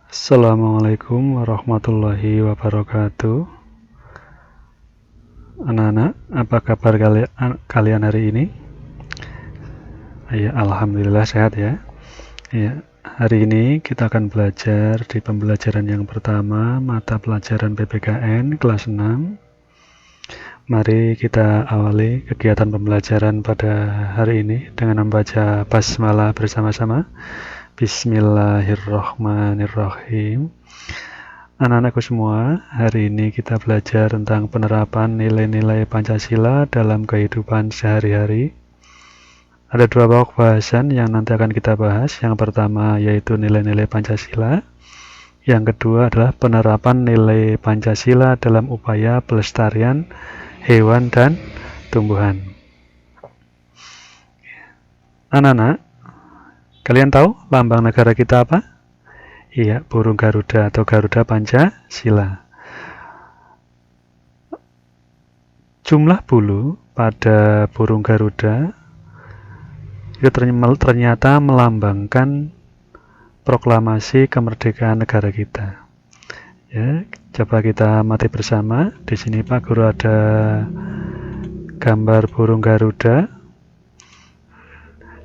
Assalamualaikum warahmatullahi wabarakatuh. Anak-anak, apa kabar kalian hari ini? Ya, alhamdulillah sehat ya. Ya, hari ini kita akan belajar di pembelajaran yang pertama, mata pelajaran PPKN kelas 6. Mari kita awali kegiatan pembelajaran pada hari ini dengan membaca basmalah bersama-sama. Bismillahirrahmanirrahim. Anak-anakku semua, hari ini kita belajar tentang penerapan nilai-nilai Pancasila dalam kehidupan sehari-hari. Ada dua pokok bahasan yang nanti akan kita bahas. Yang pertama yaitu nilai-nilai Pancasila. Yang kedua adalah penerapan nilai Pancasila dalam upaya pelestarian hewan dan tumbuhan. Anak-anak, kalian tahu lambang negara kita apa? Iya, burung Garuda atau Garuda Pancasila. Jumlah bulu pada burung Garuda itu ternyata melambangkan proklamasi kemerdekaan negara kita. Ya, coba kita amati bersama. Di sini Pak Guru ada gambar burung Garuda.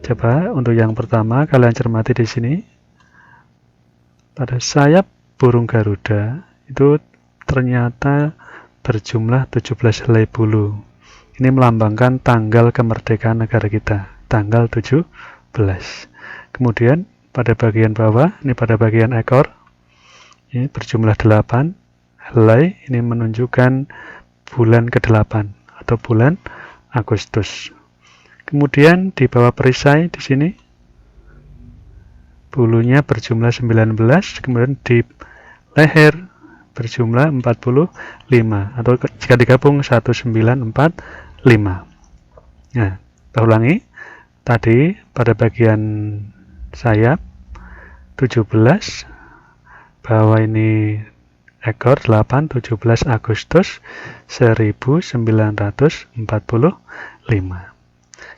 Coba untuk yang pertama kalian cermati di sini. Pada sayap burung Garuda itu ternyata berjumlah 17 helai bulu. Ini melambangkan tanggal kemerdekaan negara kita, tanggal 17. Kemudian pada bagian bawah, ini pada bagian ekor, ini berjumlah 8 helai, ini menunjukkan bulan ke-8 atau bulan Agustus. Kemudian di bawah perisai di sini bulunya berjumlah 19, kemudian di leher berjumlah 45 atau jika digabung 1945. Nah, kita ulangi. Tadi pada bagian sayap 17, bawah ini ekor 8, 17 Agustus 1945.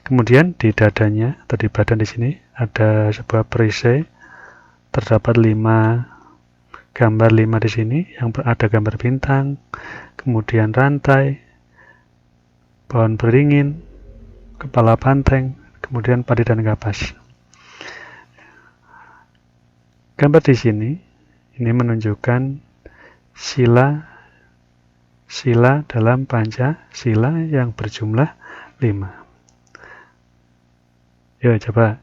Kemudian di dadanya atau di badan di sini ada sebuah perisai, terdapat 5 gambar 5 di sini, yang ada gambar bintang, kemudian rantai, pohon beringin, kepala banteng, kemudian padi dan kapas. Gambar di sini ini menunjukkan sila dalam Pancasila yang berjumlah 5. Yuk coba,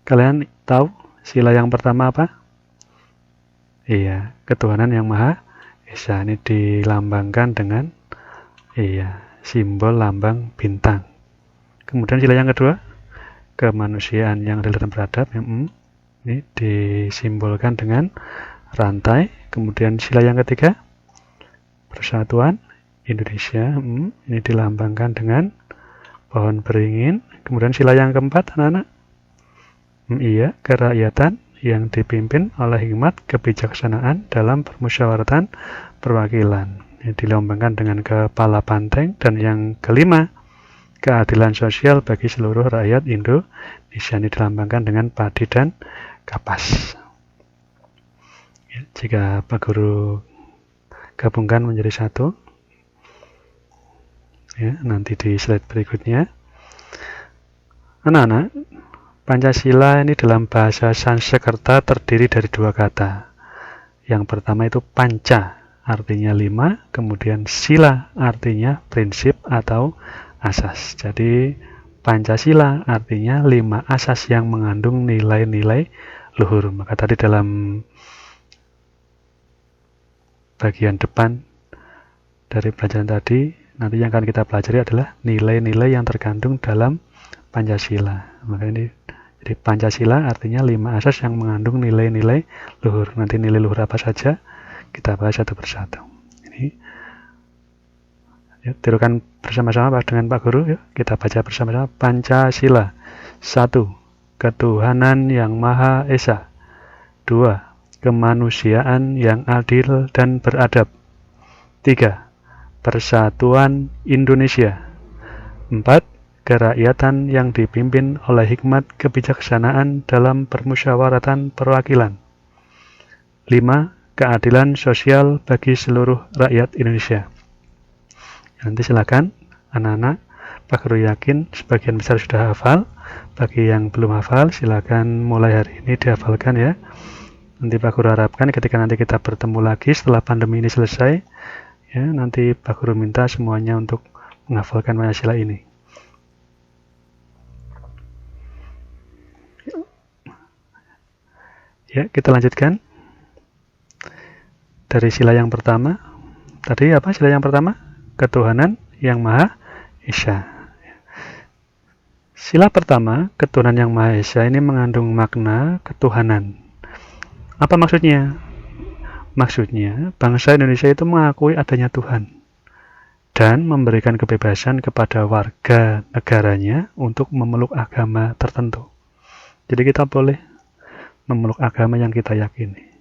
kalian tahu sila yang pertama apa? Iya, ketuhanan yang Maha Esa. Ini dilambangkan dengan simbol lambang bintang. Kemudian sila yang kedua, kemanusiaan yang adil dan beradab. Ini disimbolkan dengan rantai. Kemudian sila yang ketiga, persatuan Indonesia. Ini dilambangkan dengan pohon beringin. Kemudian sila yang keempat, anak-anak, kerakyatan yang dipimpin oleh hikmat kebijaksanaan dalam permusyawaratan perwakilan. Ini dilambangkan dengan kepala banteng. Dan yang kelima, keadilan sosial bagi seluruh rakyat Indonesia. Ini dilambangkan dengan padi dan kapas. Ya, jika Pak Guru gabungkan menjadi satu, ya, nanti di slide berikutnya. Anak-anak, Pancasila ini dalam bahasa Sanskerta terdiri dari 2 kata. Yang pertama itu panca, artinya 5, kemudian sila artinya prinsip atau asas. Jadi Pancasila artinya 5 asas yang mengandung nilai-nilai luhur. Maka tadi dalam bagian depan dari pelajaran tadi, nanti yang akan kita pelajari adalah nilai-nilai yang terkandung dalam Pancasila. Maka ini jadi Pancasila artinya 5 asas yang mengandung nilai-nilai luhur. Nanti nilai luhur apa saja kita bahas satu persatu. Ini tirukan bersama-sama dengan Pak Guru. Yuk, kita baca bersama-sama. Pancasila. 1. Ketuhanan yang Maha Esa. 2. Kemanusiaan yang adil dan beradab. 3. Persatuan Indonesia. 4. Kerakyatan yang dipimpin oleh hikmat kebijaksanaan dalam permusyawaratan perwakilan. 5. Keadilan sosial bagi seluruh rakyat Indonesia. Nanti silakan anak-anak, Pak Guru yakin sebagian besar sudah hafal. Bagi yang belum hafal, silakan mulai hari ini dihafalkan ya. Nanti Pak Guru harapkan ketika nanti kita bertemu lagi setelah pandemi ini selesai, ya, nanti Pak Guru minta semuanya untuk menghafalkan Pancasila ini. Ya, kita lanjutkan. Dari sila yang pertama, tadi apa sila yang pertama? Ketuhanan yang Maha Esa. Sila pertama, ketuhanan yang Maha Esa ini mengandung makna ketuhanan. Apa maksudnya? Maksudnya, bangsa Indonesia itu mengakui adanya Tuhan dan memberikan kebebasan kepada warga negaranya untuk memeluk agama tertentu. Jadi kita boleh memeluk agama yang kita yakini.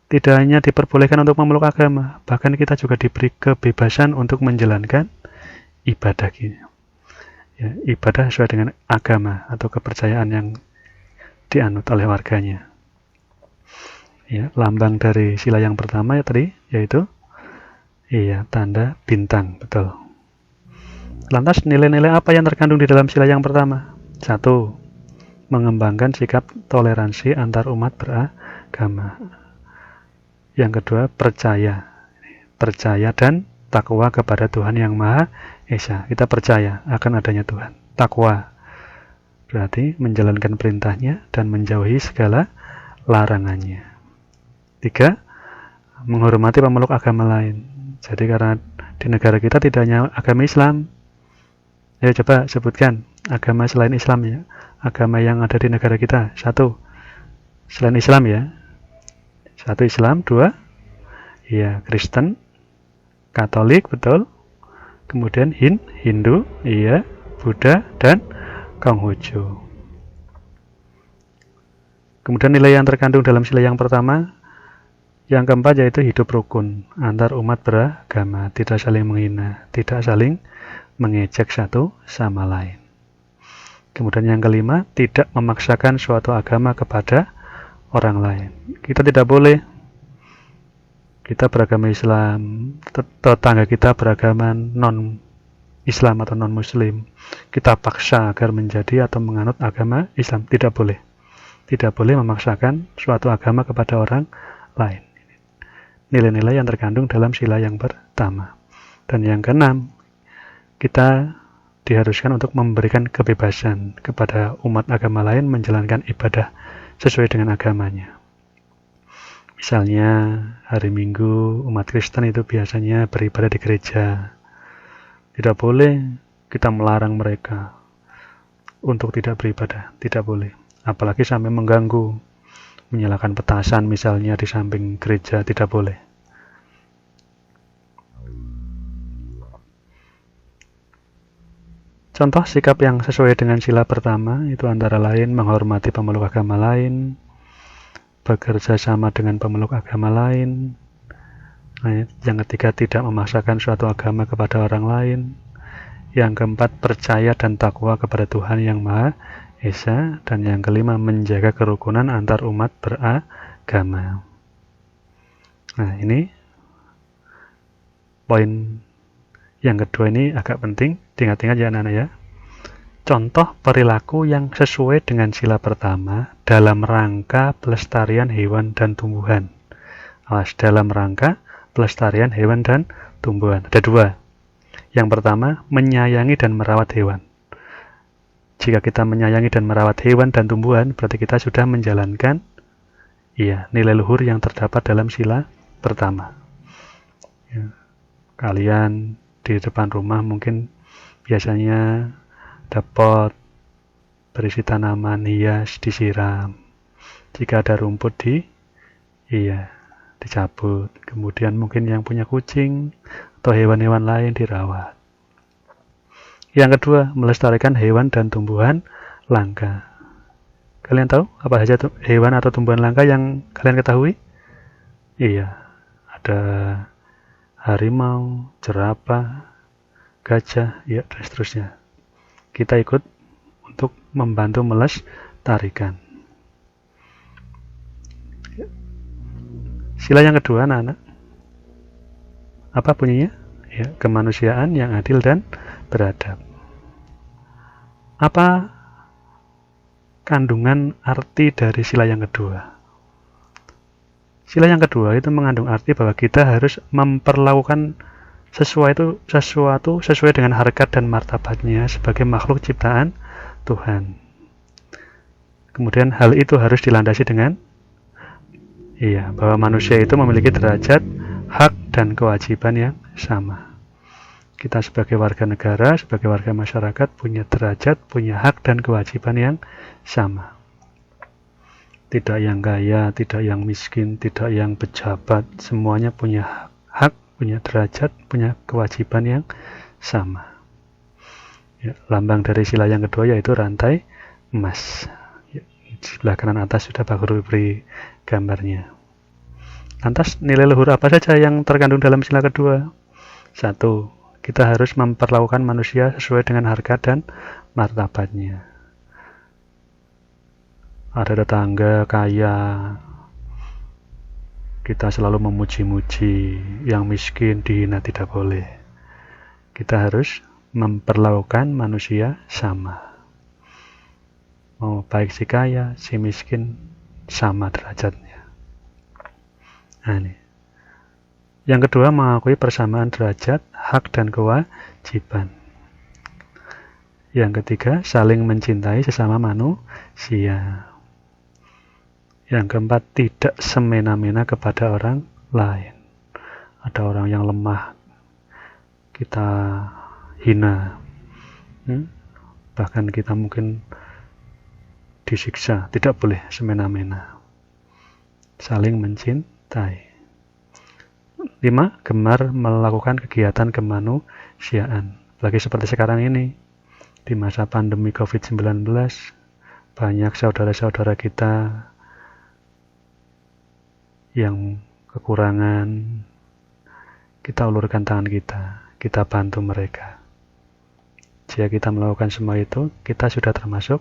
Tidak hanya diperbolehkan untuk memeluk agama, bahkan kita juga diberi kebebasan untuk menjalankan ibadah kita. Ya, ibadah sesuai dengan agama atau kepercayaan yang dianut oleh warganya. Ya, lambang dari sila yang pertama ya tadi yaitu tanda bintang, betul. Lantas nilai-nilai apa yang terkandung di dalam sila yang pertama? 1. Mengembangkan sikap toleransi antar umat beragama. Yang kedua, percaya dan takwa kepada Tuhan yang Maha Esa. Kita percaya akan adanya Tuhan. Takwa berarti menjalankan perintahnya dan menjauhi segala larangannya. 3. Menghormati pemeluk agama lain. Jadi karena di negara kita tidak hanya agama Islam. Ayo coba sebutkan agama selain Islam ya. Agama yang ada di negara kita. 1. Selain Islam ya. 1 Islam, 2 ya Kristen, Katolik, betul. Kemudian Hindu, iya, Buddha dan Konghucu. Kemudian nilai yang terkandung dalam sila yang pertama, yang keempat yaitu hidup rukun antar umat beragama, tidak saling menghina, tidak saling mengejek satu sama lain. Kemudian yang kelima, tidak memaksakan suatu agama kepada orang lain. Kita tidak boleh, kita beragama Islam, tetangga kita beragama non-Islam atau non-Muslim, kita paksa agar menjadi atau menganut agama Islam. Tidak boleh. Tidak boleh memaksakan suatu agama kepada orang lain. Nilai-nilai yang terkandung dalam sila yang pertama. Dan yang keenam, kita diharuskan untuk memberikan kebebasan kepada umat agama lain menjalankan ibadah sesuai dengan agamanya. Misalnya hari Minggu umat Kristen itu biasanya beribadah di gereja. Tidak boleh kita melarang mereka untuk tidak beribadah, tidak boleh. Apalagi sampai mengganggu, menyalakan petasan misalnya di samping gereja, tidak boleh. Contoh sikap yang sesuai dengan sila pertama itu antara lain menghormati pemeluk agama lain, bekerja sama dengan pemeluk agama lain. Yang ketiga, tidak memaksakan suatu agama kepada orang lain. Yang keempat, percaya dan takwa kepada Tuhan yang Maha Esa. Dan yang kelima, menjaga kerukunan antar umat beragama. Nah, ini poin yang kedua ini agak penting, diingat-ingat ya anak-anak ya. Contoh perilaku yang sesuai dengan sila pertama dalam rangka pelestarian hewan dan tumbuhan. Dalam rangka pelestarian hewan dan tumbuhan. Ada dua. Yang pertama, menyayangi dan merawat hewan. Jika kita menyayangi dan merawat hewan dan tumbuhan, berarti kita sudah menjalankan nilai luhur yang terdapat dalam sila pertama. Kalian di depan rumah mungkin biasanya ada pot berisi tanaman hias disiram. Jika ada rumput dicabut. Kemudian mungkin yang punya kucing atau hewan-hewan lain dirawat. Yang kedua, melestarikan hewan dan tumbuhan langka. Kalian tahu apa saja hewan atau tumbuhan langka yang kalian ketahui? Ada harimau, jerapah, gajah, dan seterusnya. Kita ikut untuk membantu melestarikan. Sila yang kedua anak-anak, apa bunyinya? Ya, kemanusiaan yang adil dan beradab. Apa kandungan arti dari sila yang kedua? Sila yang kedua itu mengandung arti bahwa kita harus memperlakukan sesuatu sesuai dengan harkat dan martabatnya sebagai makhluk ciptaan Tuhan. Kemudian hal itu harus dilandasi dengan bahwa manusia itu memiliki derajat, hak, dan kewajiban yang sama. Kita sebagai warga negara, sebagai warga masyarakat punya derajat, punya hak, dan kewajiban yang sama. Tidak yang kaya, tidak yang miskin, tidak yang pejabat, semuanya punya hak, punya derajat, punya kewajiban yang sama. Lambang dari sila yang kedua yaitu rantai emas. Di sebelah kanan atas sudah Pak Guru beri gambarnya. Lantas nilai luhur apa saja yang terkandung dalam sila kedua? 1. Kita harus memperlakukan manusia sesuai dengan harkat dan martabatnya. Ada tetangga kaya, kita selalu memuji-muji, yang miskin dihina tidak boleh. Kita harus memperlakukan manusia sama. Mau baik si kaya, si miskin, sama derajatnya. Nah, ini. Yang kedua, mengakui persamaan derajat, hak, dan kewajiban. Yang ketiga, saling mencintai sesama manusia. Yang keempat, tidak semena-mena kepada orang lain. Ada orang yang lemah, kita hina. Bahkan kita mungkin disiksa, tidak boleh semena-mena. Saling mencintai. 5. Gemar melakukan kegiatan kemanusiaan. Lagi seperti sekarang ini, di masa pandemi COVID-19, banyak saudara-saudara kita yang kekurangan, kita ulurkan tangan kita bantu mereka. Jika kita melakukan semua itu, kita sudah termasuk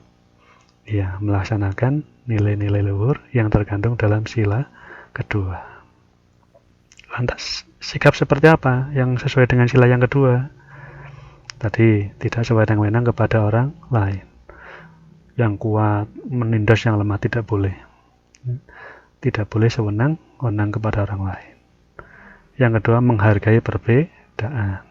melaksanakan nilai-nilai luhur yang terkandung dalam sila kedua. Lantas, sikap seperti apa yang sesuai dengan sila yang kedua? Tadi, tidak sewenang-wenang kepada orang lain. Yang kuat menindas yang lemah tidak boleh. Tidak boleh sewenang-wenang kepada orang lain. Yang kedua, menghargai perbedaan.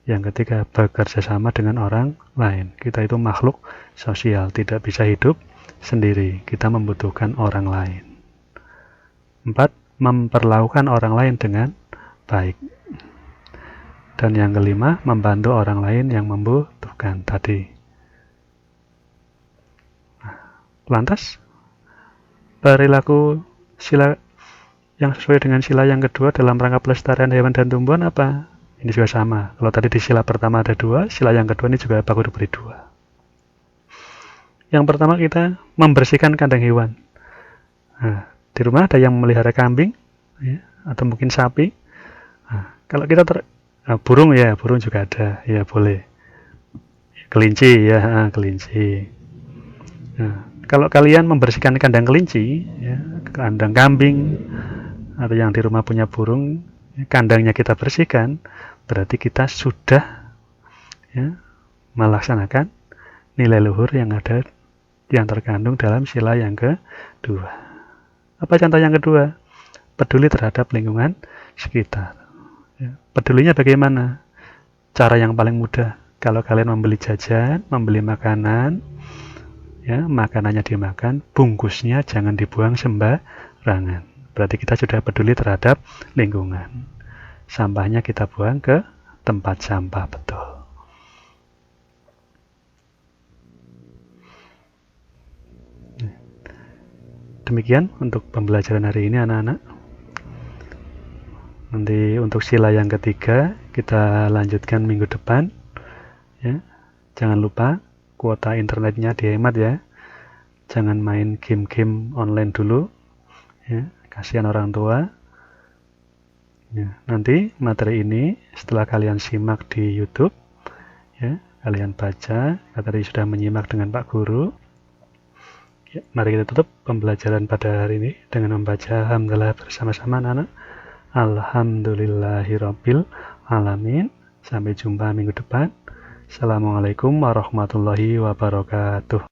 Yang ketiga, bekerja sama dengan orang lain. Kita itu makhluk sosial, tidak bisa hidup sendiri. Kita membutuhkan orang lain. 4. Memperlakukan orang lain dengan baik. Dan yang kelima, membantu orang lain yang membutuhkan tadi. Lantas, perilaku sila yang sesuai dengan sila yang kedua dalam rangka pelestarian hewan dan tumbuhan apa? Ini juga sama. Kalau tadi di sila pertama ada 2, sila yang kedua ini juga Pak Guru beri 2. Yang pertama, kita membersihkan kandang hewan. Nah, di rumah ada yang memelihara kambing, atau mungkin sapi. Nah, kalau kita burung burung juga ada, boleh. Kelinci kelinci. Nah, kalau kalian membersihkan kandang kelinci, kandang kambing, atau yang di rumah punya burung, kandangnya kita bersihkan, berarti kita sudah melaksanakan nilai luhur yang ada yang terkandung dalam sila yang kedua. Apa contoh yang kedua? Peduli terhadap lingkungan sekitar. Pedulinya bagaimana? Cara yang paling mudah, kalau kalian membeli jajan, membeli makanan, makanannya dimakan, bungkusnya jangan dibuang sembarangan. Berarti kita sudah peduli terhadap lingkungan. Sampahnya kita buang ke tempat sampah, betul. Demikian untuk pembelajaran hari ini anak-anak. Nanti untuk sila yang ketiga kita lanjutkan minggu depan. Jangan lupa kuota internetnya dihemat ya. Jangan main game-game online dulu. Kasihan orang tua. Nanti materi ini setelah kalian simak di YouTube, kalian baca, tadi sudah menyimak dengan Pak Guru. Ya, mari kita tutup pembelajaran pada hari ini dengan membaca hamdalah bersama-sama anak-anak. Alhamdulillahirabbil alamin. Sampai jumpa minggu depan. Assalamualaikum warahmatullahi wabarakatuh.